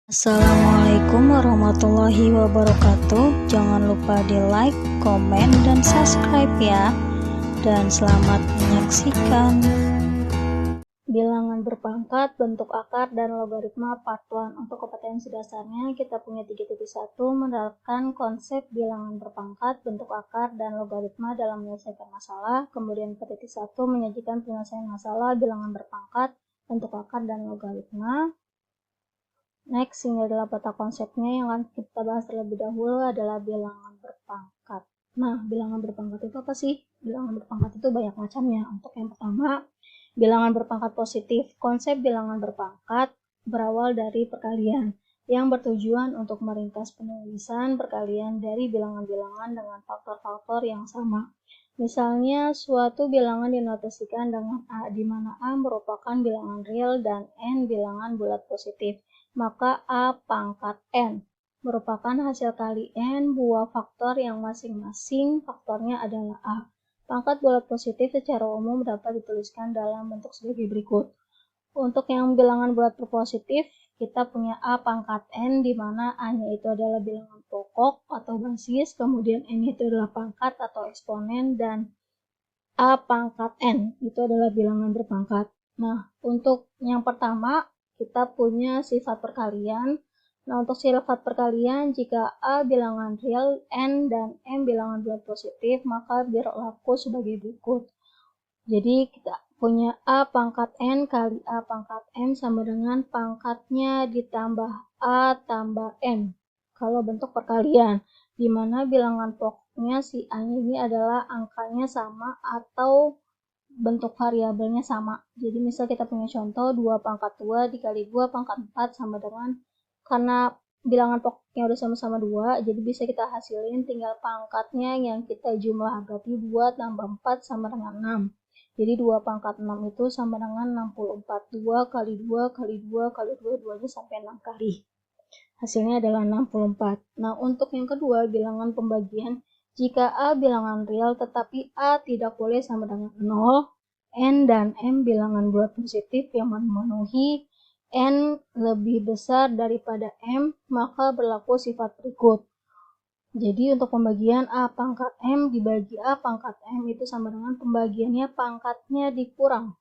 Assalamualaikum warahmatullahi wabarakatuh. Jangan lupa di like, komen, dan subscribe ya. Dan selamat menyaksikan. Bilangan berpangkat, bentuk akar, dan logaritma part 1. Untuk kompetensi dasarnya kita punya 3.1 menerapkan konsep bilangan berpangkat, bentuk akar, dan logaritma dalam menyelesaikan masalah. Kemudian 4.1 menyajikan penyelesaian masalah bilangan berpangkat, bentuk akar, dan logaritma. Next, ini adalah peta konsepnya yang akan kita bahas terlebih dahulu adalah bilangan berpangkat. Nah, bilangan berpangkat itu apa sih? Bilangan berpangkat itu banyak macamnya. Untuk yang pertama, bilangan berpangkat positif. Konsep bilangan berpangkat berawal dari perkalian yang bertujuan untuk meringkas penulisan perkalian dari bilangan-bilangan dengan faktor-faktor yang sama. Misalnya, suatu bilangan dinotasikan dengan A, di mana A merupakan bilangan real dan N bilangan bulat positif. Maka A pangkat N merupakan hasil kali N buah faktor yang masing-masing faktornya adalah A. Pangkat bulat positif secara umum dapat dituliskan dalam bentuk sebagai berikut. Untuk yang bilangan bulat positif, kita punya A pangkat N, di mana A-nya itu adalah bilangan pokok atau basis, kemudian N itu adalah pangkat atau eksponen, dan A pangkat N itu adalah bilangan berpangkat. Nah, untuk yang pertama, kita punya sifat perkalian. Nah, untuk sifat perkalian, jika A bilangan real, N dan M bilangan bulat positif, maka berlaku sebagai berikut. Jadi, kita punya A pangkat N kali A pangkat M sama dengan pangkatnya ditambah A tambah M. Kalau bentuk perkalian, di mana bilangan pokoknya si A ini adalah angkanya sama atau bentuk variabelnya sama. Jadi misal kita punya contoh 2 pangkat 2 dikali 2 pangkat 4 sama dengan, karena bilangan pokoknya udah sama-sama 2, jadi bisa kita hasilin tinggal pangkatnya yang kita jumlah. Berarti 2 tambah 4 sama dengan 6. Jadi 2 pangkat 6 itu sama dengan 64. 2 kali 2 kali 2 kali 2, 2-nya sampai 6 kali. Hasilnya adalah 64. Nah, untuk yang kedua, bilangan pembagian. Jika A bilangan real tetapi A tidak boleh sama dengan 0, N dan M bilangan bulat positif yang memenuhi N lebih besar daripada M, maka berlaku sifat berikut. Jadi untuk pembagian A pangkat M dibagi A pangkat M itu sama dengan pembagiannya pangkatnya dikurang.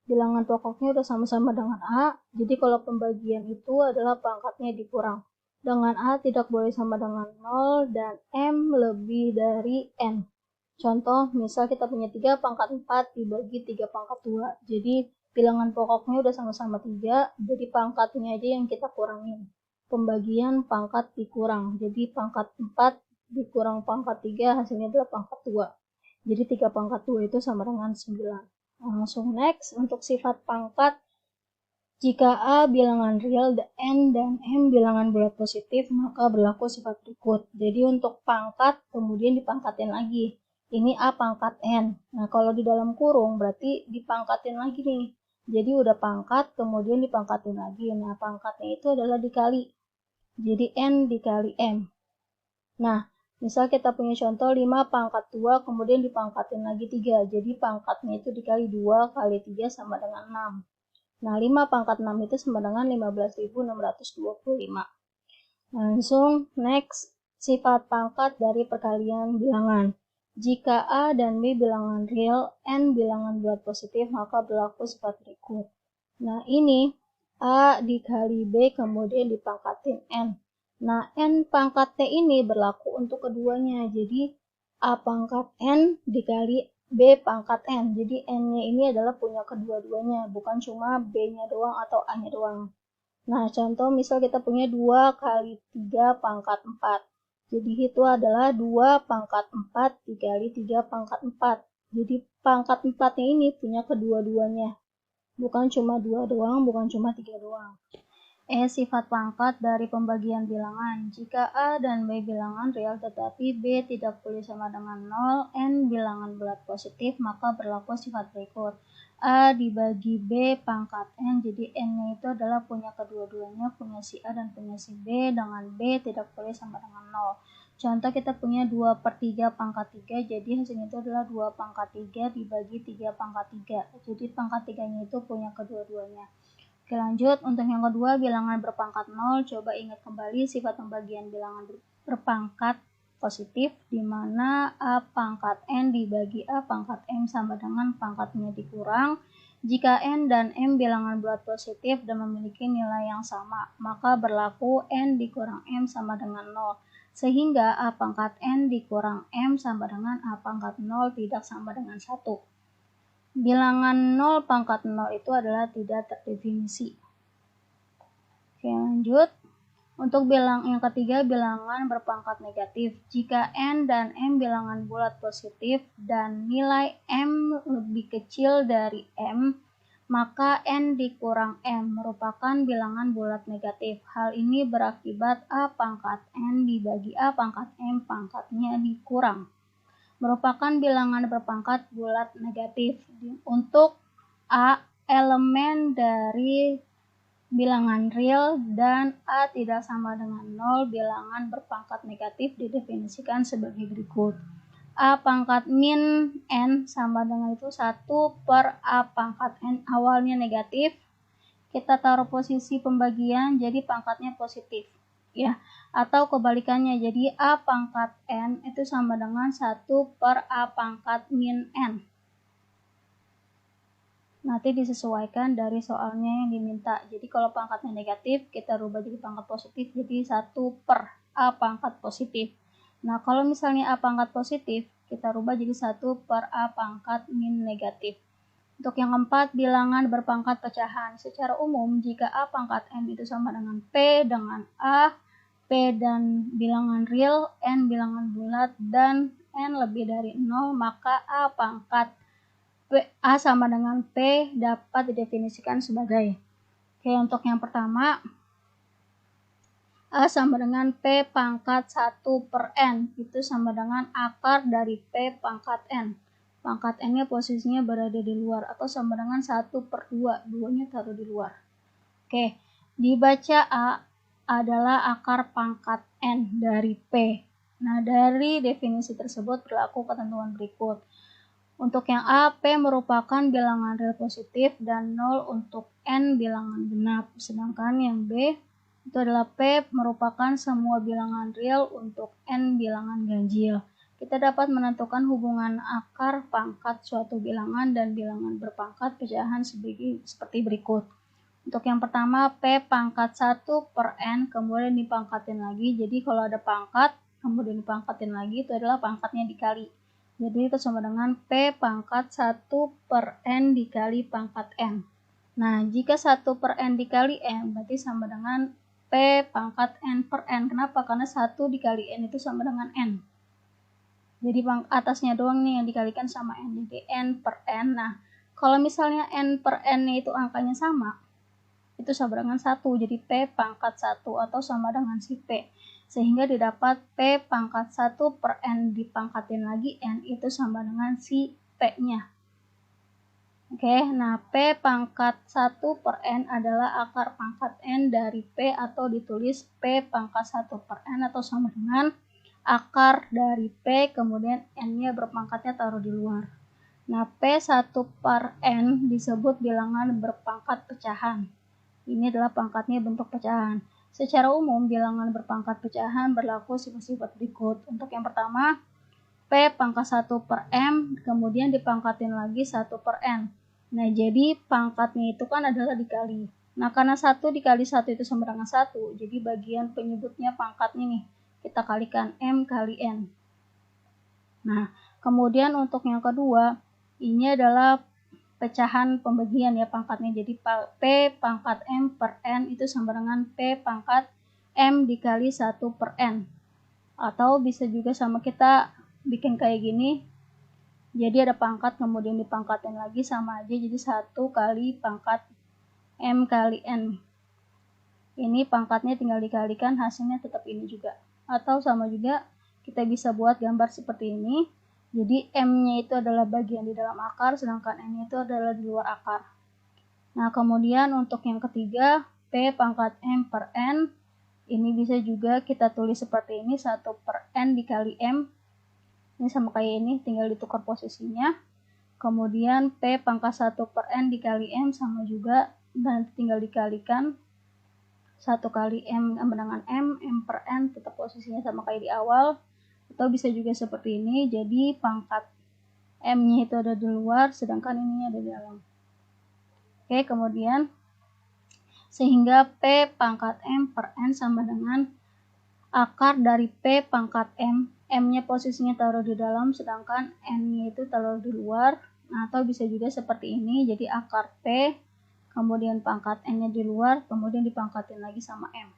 Bilangan pokoknya udah sama-sama dengan A, jadi kalau pembagian itu adalah pangkatnya dikurang. Dengan A tidak boleh sama dengan 0 dan M lebih dari N. Contoh, misal kita punya 3 pangkat 4 dibagi 3 pangkat 2. Jadi bilangan pokoknya udah sama-sama 3, jadi pangkatnya aja yang kita kurangin. Pembagian pangkat dikurang, jadi pangkat 4 dikurang pangkat 3 hasilnya adalah pangkat 2. Jadi 3 pangkat 2 itu sama dengan 9. Langsung next, untuk sifat pangkat, jika A bilangan real, N dan M bilangan bulat positif, maka berlaku sifat berikut. Jadi untuk pangkat, kemudian dipangkatin lagi. Ini A pangkat N. Nah, kalau di dalam kurung, berarti dipangkatin lagi nih. Jadi udah pangkat, kemudian dipangkatin lagi. Nah, pangkatnya itu adalah dikali. Jadi N dikali M. Nah, misal kita punya contoh 5 pangkat 2, kemudian dipangkatin lagi 3. Jadi pangkatnya itu dikali 2 kali 3 sama dengan 6. Nah, 5 pangkat 6 itu sama dengan 15.625. Langsung next, sifat pangkat dari perkalian bilangan. Jika A dan B bilangan real, N bilangan bulat positif, maka berlaku sifat berikut. Nah, ini A dikali B kemudian dipangkatin N. Nah, N pangkat T ini berlaku untuk keduanya. Jadi, A pangkat N dikali B pangkat N. Jadi N-nya ini adalah punya kedua-duanya, bukan cuma B-nya doang atau A-nya doang. Nah, contoh misal kita punya 2 kali 3 pangkat 4. Jadi itu adalah 2 pangkat 4 dikali 3 pangkat 4. Jadi pangkat 4-nya ini punya kedua-duanya. Bukan cuma 2 doang, bukan cuma 3 doang. Sifat pangkat dari pembagian bilangan. Jika A dan B bilangan real tetapi B tidak boleh sama dengan 0, N bilangan bulat positif, maka berlaku sifat berikut. A dibagi B pangkat N, jadi N-nya itu adalah punya kedua-duanya, punya si A dan punya si B, dengan B tidak boleh sama dengan 0. Contoh kita punya 2 per 3 pangkat 3, jadi hasilnya itu adalah 2 pangkat 3 dibagi 3 pangkat 3. Jadi pangkat 3-nya itu punya kedua-duanya. Oke, lanjut. Untuk yang kedua, bilangan berpangkat 0. Coba ingat kembali sifat pembagian bilangan berpangkat positif, di mana A pangkat N dibagi A pangkat M sama dengan pangkatnya dikurang. Jika N dan M bilangan bulat positif dan memiliki nilai yang sama, maka berlaku N dikurang M sama dengan 0. Sehingga A pangkat N dikurang M sama dengan A pangkat 0 tidak sama dengan 1. Bilangan 0 pangkat 0 itu adalah tidak terdefinisi. Oke, lanjut. Untuk yang ketiga, bilangan berpangkat negatif. Jika N dan M bilangan bulat positif dan nilai M lebih kecil dari M, maka N dikurang M merupakan bilangan bulat negatif. Hal ini berakibat A pangkat N dibagi A pangkat M pangkatnya dikurang, merupakan bilangan berpangkat bulat negatif. Untuk A, elemen dari bilangan real dan A tidak sama dengan 0, bilangan berpangkat negatif didefinisikan sebagai berikut. A pangkat min N sama dengan itu 1 per A pangkat N, awalnya negatif, kita taruh posisi pembagian jadi pangkatnya positif, ya, atau kebalikannya, jadi A pangkat N itu sama dengan 1 per A pangkat min N. Nanti disesuaikan dari soalnya yang diminta. Jadi kalau pangkatnya negatif, kita rubah jadi pangkat positif, jadi 1 per A pangkat positif. Nah, kalau misalnya A pangkat positif, kita rubah jadi 1 per A pangkat min negatif. Untuk yang keempat, bilangan berpangkat pecahan. Secara umum, jika A pangkat N itu sama dengan P dengan A, P dan bilangan real, N bilangan bulat, dan N lebih dari 0, maka A pangkat A sama dengan P dapat didefinisikan sebagai. Oke, untuk yang pertama, A sama dengan P pangkat 1 per N, itu sama dengan akar dari P pangkat N. Pangkat N-nya posisinya berada di luar, atau sama dengan 1 per 2, 2-nya taruh di luar. Oke, dibaca A adalah akar pangkat N dari P. Nah, dari definisi tersebut berlaku ketentuan berikut. Untuk yang A, P merupakan bilangan real positif dan 0 untuk N bilangan genap. Sedangkan yang B itu adalah P merupakan semua bilangan real untuk N bilangan ganjil. Kita dapat menentukan hubungan akar pangkat suatu bilangan dan bilangan berpangkat pecahan seperti berikut. Untuk yang pertama, P pangkat 1 per N kemudian dipangkatin lagi. Jadi kalau ada pangkat kemudian dipangkatin lagi, itu adalah pangkatnya dikali. Jadi itu sama dengan P pangkat 1 per N dikali pangkat N. Nah, jika 1 per N dikali N, berarti sama dengan P pangkat N per N. Kenapa? Karena 1 dikali N itu sama dengan N. Jadi atasnya doang nih yang dikalikan sama N. Jadi N per N. Nah, kalau misalnya N per N itu angkanya sama, itu sama dengan 1. Jadi P pangkat 1 atau sama dengan si P. Sehingga didapat P pangkat 1 per N dipangkatin lagi N itu sama dengan si P-nya. Oke, nah P pangkat 1 per N adalah akar pangkat N dari P, atau ditulis P pangkat 1 per N atau sama dengan akar dari P kemudian N-nya berpangkatnya taruh di luar. Nah, P1 per N disebut bilangan berpangkat pecahan. Ini adalah pangkatnya bentuk pecahan. Secara umum, bilangan berpangkat pecahan berlaku sifat-sifat berikut. Untuk yang pertama, P pangkat 1 per M, kemudian dipangkatin lagi 1 per N. Nah, jadi pangkatnya itu kan adalah dikali. Nah, karena 1 dikali 1 itu sama dengan 1, jadi bagian penyebutnya pangkatnya nih, kita kalikan M kali N. Nah, kemudian untuk yang kedua, ini adalah pecahan pembagian ya pangkatnya. Jadi P pangkat M per N itu sama dengan P pangkat M dikali 1 per N. Atau bisa juga sama kita bikin kayak gini. Jadi ada pangkat kemudian dipangkatin lagi sama aja. Jadi 1 kali pangkat M kali N. Ini pangkatnya tinggal dikalikan, hasilnya tetap ini juga. Atau sama juga kita bisa buat gambar seperti ini. Jadi M-nya itu adalah bagian di dalam akar, sedangkan N-nya itu adalah di luar akar. Nah, kemudian untuk yang ketiga, P pangkat M per N, ini bisa juga kita tulis seperti ini, 1 per N dikali M. Ini sama kayak ini, tinggal ditukar posisinya. Kemudian P pangkat 1 per N dikali M sama juga dan tinggal dikalikan 1 kali M sama dengan M per N tetap posisinya sama kayak di awal, atau bisa juga seperti ini, jadi pangkat M-nya itu ada di luar, sedangkan ininya ada di dalam. Oke, kemudian sehingga P pangkat M per N sama dengan akar dari P pangkat M, M-nya posisinya taruh di dalam, sedangkan N-nya itu taruh di luar. Nah, atau bisa juga seperti ini, jadi akar P, kemudian pangkat N-nya di luar, kemudian dipangkatin lagi sama M.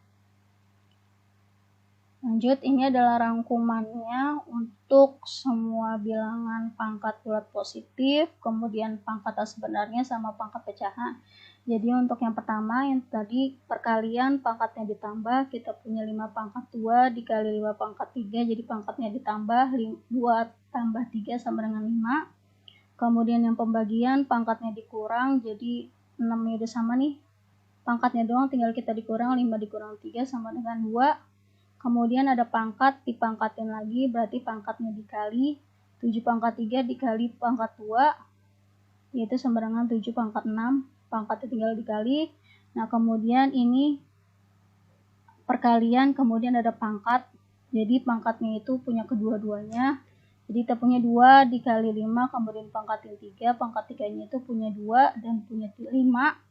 Lanjut, ini adalah rangkumannya untuk semua bilangan pangkat bulat positif, kemudian pangkat sebenarnya sama pangkat pecahan. Jadi untuk yang pertama, yang tadi perkalian pangkatnya ditambah, kita punya 5 pangkat 2 dikali 5 pangkat 3, jadi pangkatnya ditambah, 2 tambah 3 sama dengan 5. Kemudian yang pembagian pangkatnya dikurang, jadi 6-nya udah sama nih, pangkatnya doang tinggal kita dikurang, 5 dikurang 3 sama dengan 2. Kemudian ada pangkat dipangkatin lagi, berarti pangkatnya dikali, 7 pangkat 3 dikali pangkat 2, yaitu sama dengan 7 pangkat 6, pangkatnya tinggal dikali. Nah, kemudian ini perkalian, kemudian ada pangkat, jadi pangkatnya itu punya kedua-duanya. Jadi kita punya 2 dikali 5, kemudian pangkatin 3, pangkat 3-nya itu punya 2 dan punya 5.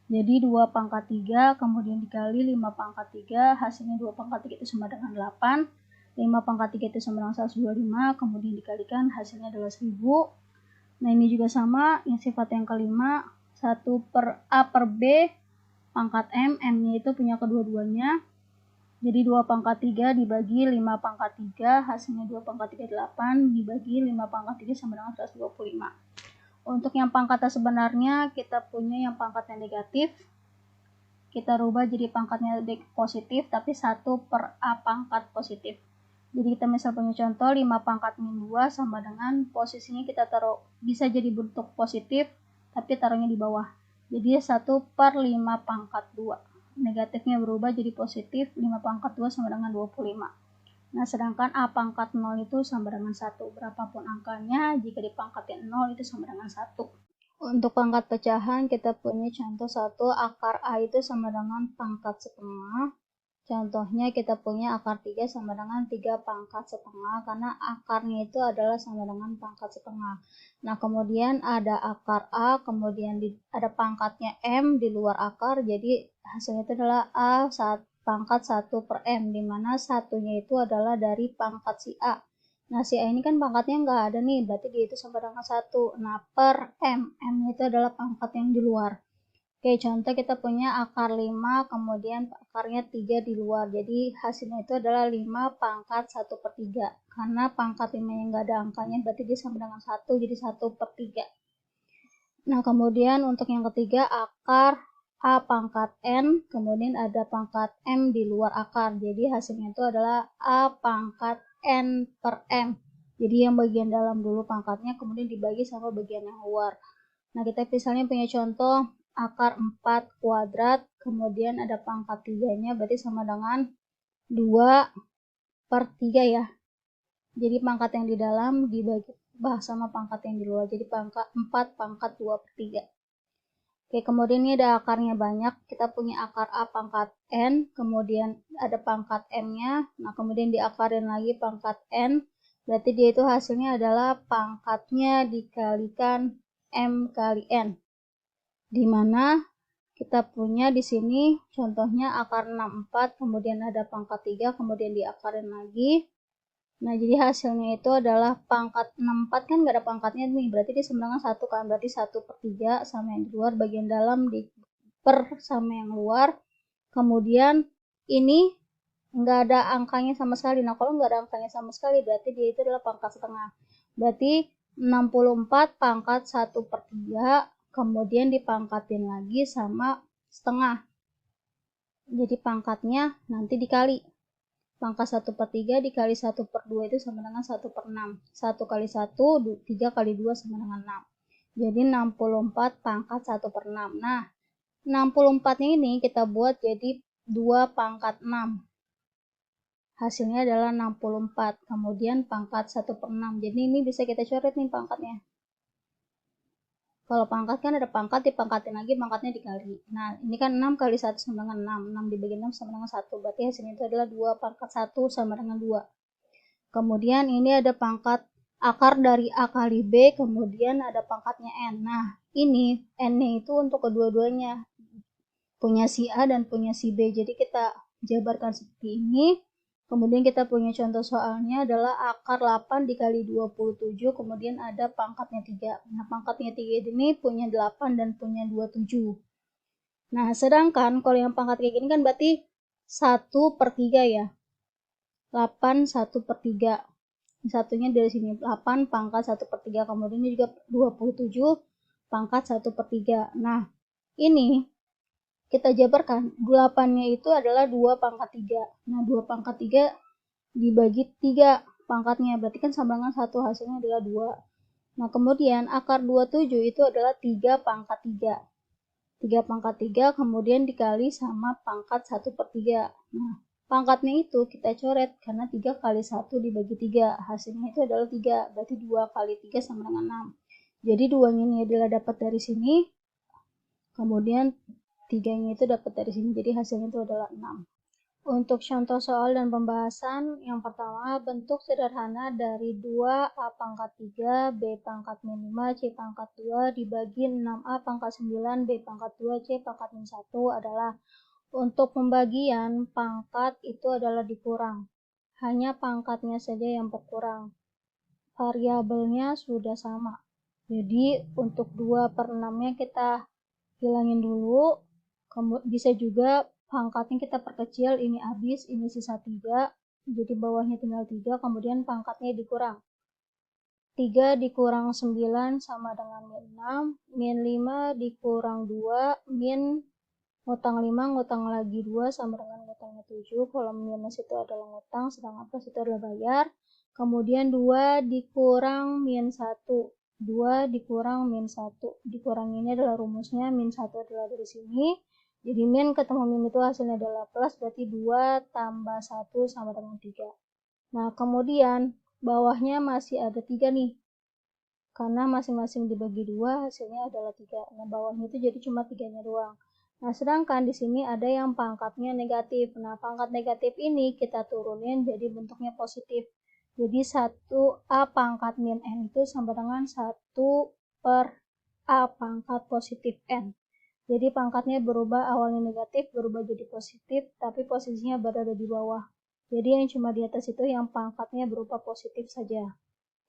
Jadi 2 pangkat 3, kemudian dikali 5 pangkat 3, hasilnya 2 pangkat 3 itu sama dengan 8. 5 pangkat 3 itu sama dengan 125, kemudian dikalikan hasilnya adalah 1000. Nah, ini juga sama, yang sifat yang kelima, 1 per A per B pangkat M, M-nya itu punya kedua-duanya. Jadi 2 pangkat 3 dibagi 5 pangkat 3, hasilnya 2 pangkat 3, 8, dibagi 5 pangkat 3 sama dengan 125. Untuk yang pangkatnya sebenarnya, kita punya yang pangkatnya negatif, kita rubah jadi pangkatnya positif, tapi 1 per A pangkat positif. Jadi kita misal punya contoh, 5 pangkat min 2 sama dengan posisinya kita taruh, bisa jadi bentuk positif, tapi taruhnya di bawah. Jadi 1 per 5 pangkat 2. Negatifnya berubah jadi positif, 5 pangkat 2 sama dengan 25. Nah, sedangkan A pangkat 0 itu sama dengan 1. Berapapun angkanya, jika dipangkatin 0 itu sama dengan 1. Untuk pangkat pecahan, kita punya contoh 1, akar A itu sama dengan pangkat setengah. Contohnya kita punya akar 3 sama dengan 3 pangkat setengah, karena akarnya itu adalah sama dengan pangkat setengah. Nah, kemudian ada akar A, kemudian ada pangkatnya M di luar akar, jadi hasilnya itu adalah A pangkat 1 per M, dimana satunya itu adalah dari pangkat si A. Nah, si A ini kan pangkatnya nggak ada nih, berarti dia itu sama dengan 1. Nah, per M, M itu adalah pangkat yang di luar. Oke, contoh kita punya akar 5, kemudian akarnya 3 di luar. Jadi hasilnya itu adalah 5 pangkat 1 per 3. Karena pangkat 5 yang nggak ada angkanya, berarti dia sama dengan 1, jadi 1 per 3. Nah, kemudian untuk yang ketiga, akar A pangkat N, kemudian ada pangkat M di luar akar. Jadi hasilnya itu adalah A pangkat N per M. Jadi yang bagian dalam dulu pangkatnya, kemudian dibagi sama bagian yang luar. Nah, kita misalnya punya contoh, akar 4 kuadrat, kemudian ada pangkat 3-nya, berarti sama dengan 2 per 3 ya. Jadi pangkat yang di dalam dibagi sama pangkat yang di luar, jadi pangkat 4 pangkat 2 per 3. Oke, kemudian ini ada akarnya banyak, kita punya akar A pangkat N, kemudian ada pangkat M-nya, nah kemudian diakarin lagi pangkat N, berarti dia itu hasilnya adalah pangkatnya dikalikan M kali N. Di mana kita punya di sini contohnya akar 64, kemudian ada pangkat 3, kemudian diakarin lagi. Nah, jadi hasilnya itu adalah pangkat 64 kan nggak ada pangkatnya nih, berarti dia sama dengan 1 kan, berarti 1 per 3 sama yang di luar, bagian dalam di per sama yang luar. Kemudian ini nggak ada angkanya sama sekali. Nah, kalau nggak ada angkanya sama sekali, berarti dia itu adalah pangkat setengah. Berarti 64 pangkat 1 per 3, kemudian dipangkatin lagi sama setengah. Jadi pangkatnya nanti dikali. Pangkat 1 per 3 dikali 1 per 2 itu sama dengan 1 per 6. 1 kali 1, 3 kali 2 sama dengan 6. Jadi 64 pangkat 1 per 6. Nah, 64-nya ini kita buat jadi 2 pangkat 6. Hasilnya adalah 64. Kemudian pangkat 1 per 6. Jadi ini bisa kita coret nih pangkatnya. Kalau pangkat kan ada pangkat, dipangkatin lagi, pangkatnya dikali. Nah, ini kan 6 kali 1 sama dengan 6. 6 dibagi 6 sama dengan 1. Berarti hasilnya itu adalah 2 pangkat 1 sama dengan 2. Kemudian ini ada pangkat akar dari A kali B, kemudian ada pangkatnya N. Nah, ini N-nya itu untuk kedua-duanya. Punya si A dan punya si B. Jadi kita jabarkan seperti ini. Kemudian kita punya contoh soalnya adalah akar 8 dikali 27, kemudian ada pangkatnya 3. Nah, pangkatnya 3 ini punya 8 dan punya 27. Nah, sedangkan kalau yang pangkat kayak gini kan berarti 1/3 ya. 8 1/3. Satunya dari sini 8 pangkat 1/3, kemudian ini juga 27 pangkat 1/3. Nah, ini kita jabarkan 8-nya itu adalah 2 pangkat 3. Nah, 2 pangkat 3 dibagi 3 pangkatnya, berarti kan sama dengan 1, hasilnya adalah 2. Nah, kemudian akar 27 itu adalah 3 pangkat 3. 3 pangkat 3 kemudian dikali sama pangkat 1/3. Nah, pangkatnya itu kita coret karena 3 kali 1 dibagi 3. Hasilnya itu adalah 3, berarti 2 kali 3 sama dengan 6. Jadi 2-nya ini adalah dapat dari sini, kemudian 3-nya itu dapat dari sini, jadi hasilnya itu adalah 6. Untuk contoh soal dan pembahasan, yang pertama, bentuk sederhana dari 2A pangkat 3, B pangkat min 5, C pangkat 2 dibagi 6A pangkat 9, B pangkat 2, C pangkat min 1 adalah untuk pembagian pangkat itu adalah dikurang. Hanya pangkatnya saja yang berkurang. Variabelnya sudah sama. Jadi untuk 2/6-nya kita hilangin dulu. Bisa juga pangkatnya kita perkecil, ini habis, ini sisa 3, jadi bawahnya tinggal 3, kemudian pangkatnya dikurang. 3 dikurang 9 sama dengan min 6, min 5 dikurang 2, min ngutang 5, ngutang lagi 2 sama dengan ngutangnya 7, kalau minus itu adalah ngutang, sedangkan plus itu adalah bayar. Kemudian 2 dikurang min 1, 2 dikurang min 1, dikurang ini adalah rumusnya, min 1 adalah dari sini, jadi min ketemu min itu hasilnya adalah plus, berarti 2 tambah 1 sama dengan 3. Nah, kemudian bawahnya masih ada 3 nih, karena masing-masing dibagi 2 hasilnya adalah 3. Nah, bawahnya itu jadi cuma 3-nya doang. Nah, sedangkan di sini ada yang pangkatnya negatif. Nah, pangkat negatif ini kita turunin jadi bentuknya positif. Jadi 1A pangkat min N itu sama dengan 1/A pangkat positif N. Jadi pangkatnya berubah, awalnya negatif berubah jadi positif, tapi posisinya berada di bawah. Jadi yang cuma di atas itu yang pangkatnya berupa positif saja.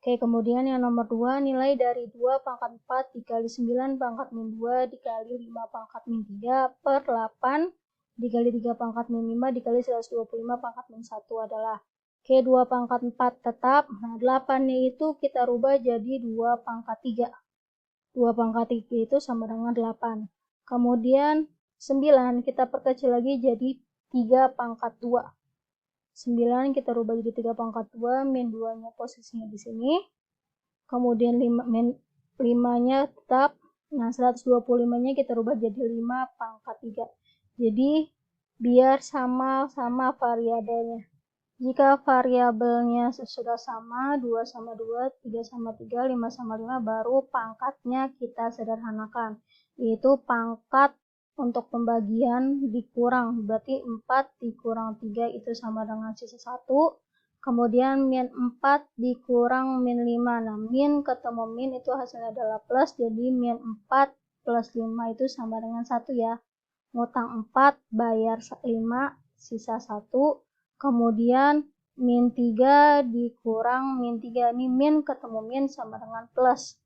Oke, kemudian yang nomor 2, nilai dari 2 pangkat 4 dikali 9 pangkat min 2 dikali 5 pangkat min 3 per 8 dikali 3 pangkat min 5 dikali 125 pangkat min 1 adalah, oke, 2 pangkat 4 tetap. Nah, 8-nya itu kita rubah jadi 2 pangkat 3. 2 pangkat 3 itu sama dengan 8. Kemudian 9 kita perkecil lagi jadi 3 pangkat 2. 9 kita rubah jadi 3 pangkat 2, min 2-nya posisinya di sini. Kemudian 5-nya tetap. Nah, 125-nya kita rubah jadi 5 pangkat 3. Jadi, biar sama-sama variabelnya. Jika variabelnya sudah sama, 2 sama 2, 3 sama 3, 5 sama 5, baru pangkatnya kita sederhanakan. Yaitu pangkat untuk pembagian dikurang, berarti 4 dikurang 3 itu sama dengan sisa 1. Kemudian min 4 dikurang min 5. Nah, min ketemu min itu hasilnya adalah plus, jadi min 4 plus 5 itu sama dengan 1 ya. Ngutang 4, bayar 5, sisa 1. Kemudian min 3 dikurang min 3. Ini min ketemu min sama dengan plus.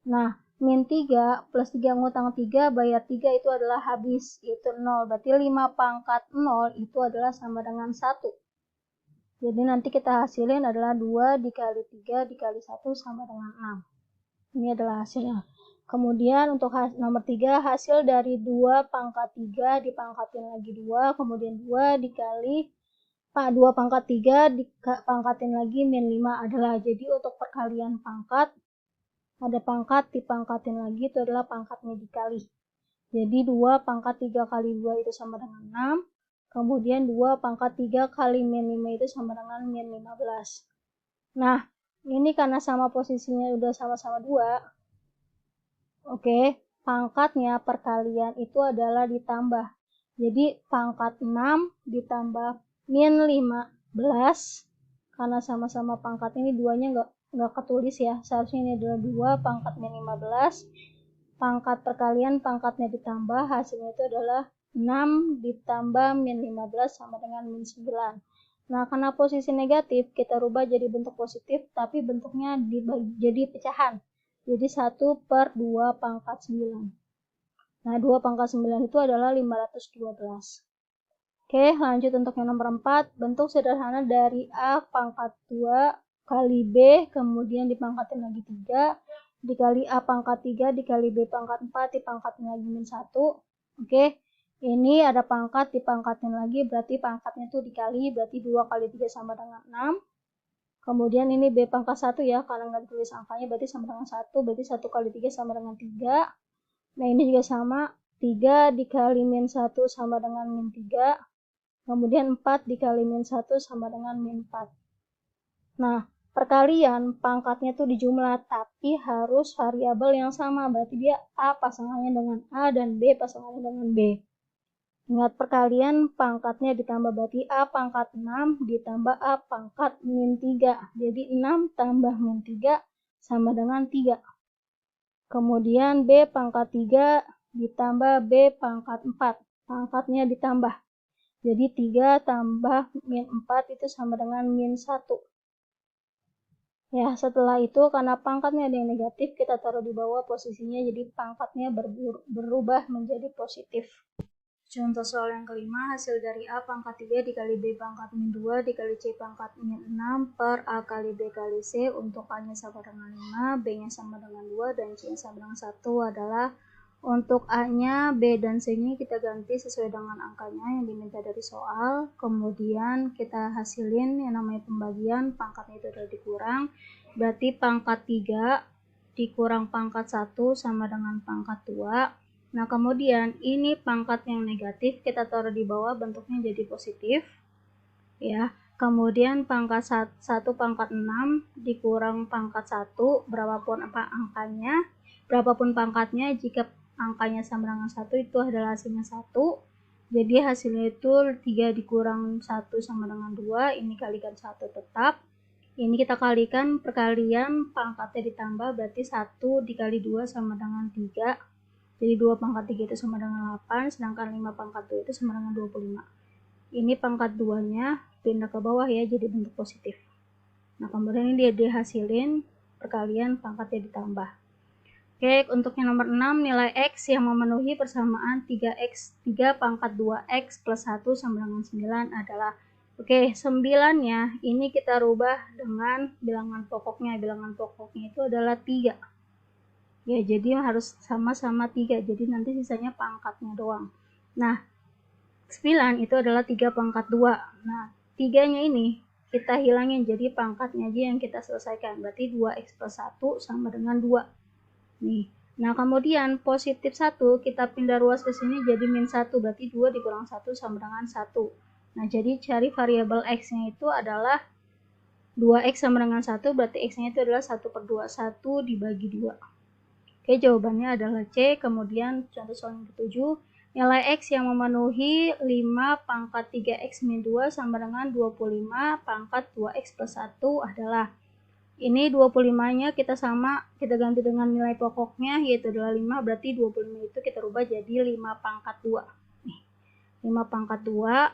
Nah, min 3 plus 3 ngutang 3, bayar 3 itu adalah habis, itu 0. Berarti 5 pangkat 0 itu adalah sama dengan 1. Jadi nanti kita hasilin adalah 2 dikali 3 dikali 1 sama dengan 6. Ini adalah hasilnya. Kemudian untuk nomor 3, hasil dari 2 pangkat 3 dipangkatin lagi 2, kemudian 2 dikali 2 pangkat 3 dipangkatin lagi min 5 adalah, jadi untuk perkalian pangkat, ada pangkat dipangkatin lagi itu adalah pangkatnya dikali. Jadi 2 pangkat 3 kali 2 itu sama dengan 6. Kemudian 2 pangkat 3 kali min 5 itu sama dengan min 15. Nah, ini karena sama posisinya udah sama-sama 2, Oke, pangkatnya perkalian itu adalah ditambah. Jadi pangkat 6 ditambah min 15, karena sama-sama pangkat ini duanya nggak ketulis ya, seharusnya ini adalah 2 pangkat min 15. Pangkat perkalian pangkatnya ditambah, hasilnya itu adalah 6 ditambah min 15 sama dengan min 9. Nah, karena posisi negatif, kita rubah jadi bentuk positif, tapi bentuknya jadi pecahan. Jadi 1/2 pangkat 9. Nah, 2 pangkat 9 itu adalah 512. Oke, lanjut untuk yang nomor 4. Bentuk sederhana dari A pangkat 2 kali B, kemudian dipangkatin lagi 3, dikali A pangkat 3, dikali B pangkat 4, dipangkatin lagi min 1. Oke, ini ada pangkat dipangkatin lagi, berarti pangkatnya itu dikali, berarti 2 kali 3 sama dengan 6. Kemudian ini B pangkat 1 ya, karena nggak ditulis angkanya, berarti sama dengan 1, berarti 1 kali 3 sama dengan 3. Nah, ini juga sama, 3 dikali min 1 sama dengan min 3. Kemudian 4 dikali min 1 sama dengan min 4. Nah, perkalian pangkatnya tuh dijumlah, tapi harus variabel yang sama, berarti dia A pasangannya dengan A dan B pasangannya dengan B. Ingat, perkalian pangkatnya ditambah, berarti A pangkat 6 ditambah A pangkat min 3. Jadi 6 tambah min 3 sama dengan 3. Kemudian B pangkat 3 ditambah B pangkat 4. Pangkatnya ditambah. Jadi 3 tambah min 4 itu sama dengan min 1. Ya, setelah itu karena pangkatnya ada yang negatif, kita taruh di bawah posisinya, jadi pangkatnya berubah menjadi positif. Contoh soal yang kelima, hasil dari A pangkat 3 dikali B pangkat min 2 dikali C pangkat min 6 per A kali B kali C, untuk A-nya sama dengan 5, B-nya sama dengan 2, dan C-nya sama dengan 1 adalah, untuk A-nya, B, dan C-nya kita ganti sesuai dengan angkanya yang diminta dari soal, kemudian kita hasilin yang namanya pembagian, pangkatnya itu adalah dikurang, berarti pangkat 3 dikurang pangkat 1 sama dengan pangkat 2. Nah, kemudian ini pangkat yang negatif kita taruh di bawah, bentuknya jadi positif. Ya, kemudian pangkat 1 pangkat 6 dikurang pangkat 1, berapapun angkanya, berapapun pangkatnya, jika angkanya sama dengan 1 itu adalah hasilnya 1. Jadi hasilnya itu 3 dikurang 1 sama dengan 2, ini kalikan 1 tetap. Ini kita kalikan perkalian pangkatnya ditambah, berarti 1 dikali 2 sama dengan 3. Jadi 2 pangkat 3 itu sama dengan 8, sedangkan 5 pangkat 2 itu sama dengan 25. Ini pangkat 2-nya pindah ke bawah ya, jadi bentuk positif. Nah, kemudian ini dia dihasilin, perkalian pangkatnya ditambah. Oke, untuk yang nomor 6, nilai X yang memenuhi persamaan 3X, 3 pangkat 2X plus 1 sama dengan 9 adalah, oke, 9-nya ini kita rubah dengan bilangan pokoknya. Bilangan pokoknya itu adalah 3. Ya, jadi harus sama-sama 3, jadi nanti sisanya pangkatnya doang. Nah, 9 itu adalah 3 pangkat 2. Nah, 3-nya ini kita hilangin, jadi pangkatnya aja yang kita selesaikan. Berarti 2x plus 1 sama dengan 2. Nih. Nah, kemudian positif 1 kita pindah ruas ke sini jadi min 1, berarti 2 dikurang 1 sama dengan 1. Nah, jadi cari variabel x-nya itu adalah 2x sama dengan 1, berarti x-nya itu adalah 1/2, 1 dibagi 2. Oke, jawabannya adalah C. Kemudian contoh soal yang ke-7, nilai X yang memenuhi 5 pangkat 3X min 2 sama dengan 25 pangkat 2X plus 1 adalah, ini 25-nya kita ganti dengan nilai pokoknya, yaitu adalah 5, berarti 25 itu kita rubah jadi 5 pangkat 2. Nih, 5 pangkat 2,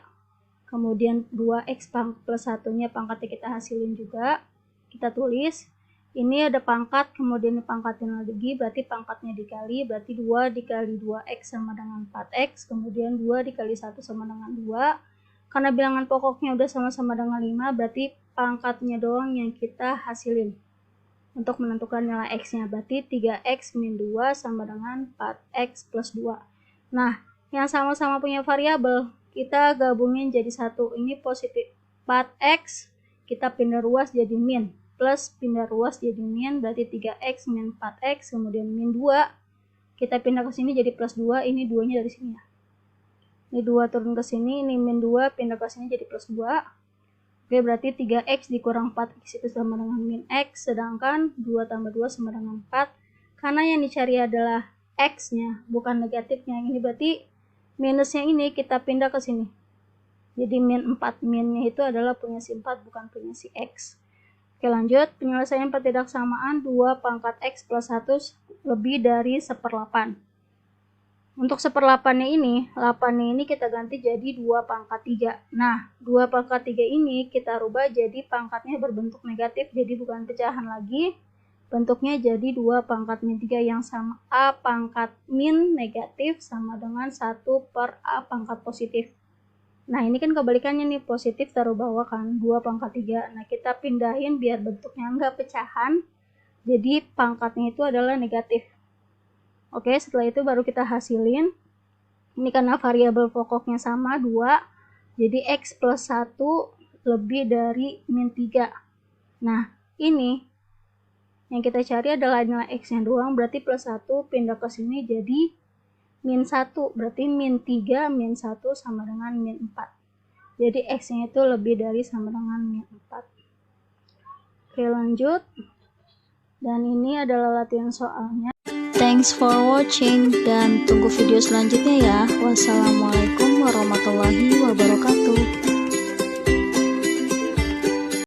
kemudian 2X plus 1-nya pangkatnya kita hasilin juga, kita tulis. Ini ada pangkat, kemudian pangkatnya lagi, berarti pangkatnya dikali, berarti 2 dikali 2x sama dengan 4x, kemudian 2 dikali 1 sama dengan 2. Karena bilangan pokoknya udah sama-sama dengan 5, berarti pangkatnya doang yang kita hasilin untuk menentukan nilai x-nya, berarti 3x min 2 sama dengan 4x plus 2. Nah, yang sama-sama punya variabel, kita gabungin jadi satu. Ini positif 4x, kita pindah ruas jadi min, plus pindah ruas jadi min, berarti 3x min 4x, kemudian min 2, kita pindah ke sini jadi plus 2, ini 2-nya dari sini ya. Ini 2 turun ke sini, ini min 2, pindah ke sini jadi plus 2. Oke, berarti 3x dikurang 4x itu sama dengan min x, sedangkan 2 tambah 2 sama dengan 4. karena yang dicari adalah X-nya, bukan negatifnya. Ini berarti minusnya ini kita pindah ke sini. Jadi min 4, minnya itu adalah punya si 4, bukan punya si X. Oke, lanjut. Penyelesaian pertidaksamaan 2 pangkat X plus 1 lebih dari 1/8. Untuk 1/8-nya ini, 8-nya ini kita ganti jadi 2 pangkat 3. Nah, 2 pangkat 3 ini kita rubah jadi pangkatnya berbentuk negatif, jadi bukan pecahan lagi. Bentuknya jadi 2 pangkat min 3 yang sama A pangkat min negatif sama dengan 1 per A pangkat positif. Nah, ini kan kebalikannya nih, positif taruh bawah kan, 2 pangkat 3. Nah, kita pindahin biar bentuknya enggak pecahan, jadi pangkatnya itu adalah negatif. Oke, setelah itu baru kita hasilin. Ini karena variabel pokoknya sama, 2, jadi X plus 1 lebih dari min 3. Nah, ini yang kita cari adalah nilai X-nya doang, berarti plus 1 pindah ke sini jadi min 1, berarti min 3 min 1 sama dengan min 4. Jadi X-nya itu lebih dari sama dengan min 4. Oke, lanjut. Dan ini adalah latihan soalnya. Thanks for watching dan tunggu video selanjutnya ya. Wassalamualaikum.